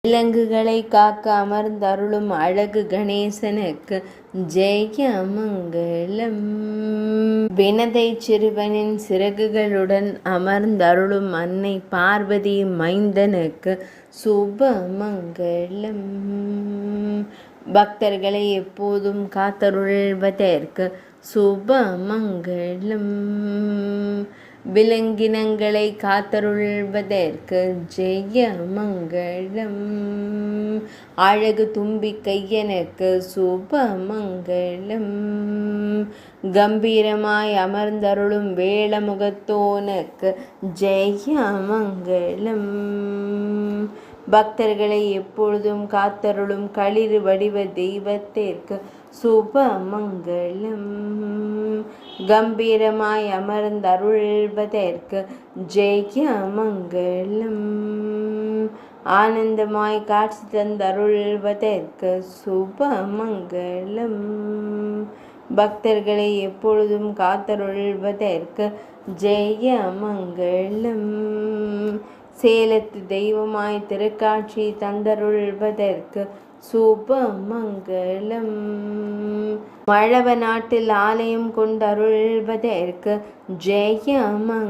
விலங்குகளை காக்க அமர்ந்தருளும் அழகு கணேசனுக்கு ஜெயமங்கலம். வினதை சிறுவனின் சிறகுகளுடன் அமர்ந்தருளும் அன்னை பார்வதி மைந்தனுக்கு சுபமங்கலம். பக்தர்களை எப்போதும் காத்தருள்வதற்கு சுபமங்கலம். விலங்கினங்களை காத்தருள்வதற்கு ஜெயமங்கலம். அழகு தும்பிக்கையனுக்கு சுபமங்கலம். கம்பீரமாய் அமர்ந்தருளும் வேளமுகத்தோனுக்கு ஜெயமங்கலம். பக்தர்களை எப்பொழுதும் காத்தருளும் களிறு வடிவ தெய்வத்திற்கு சுபமங்கலம். கம்பீரமாய் அமர்ந்தருள்வதற்கு ஜெயமங்கலம். ஆனந்தமாய் காட்சி தந்தருள்வதற்கு சுபமங்கலம். பக்தர்களை எப்பொழுதும் காத்தருள்வதற்கு ஜெயமங்கலம். சேலத்து தெய்வமாய் திருக்காட்சி தந்தருள்வதற்கு சுபமங்கலம். மழவ நாட்டில் ஆலயம் கொண்டருள்வதற்கு ஜெயமங்கலம்.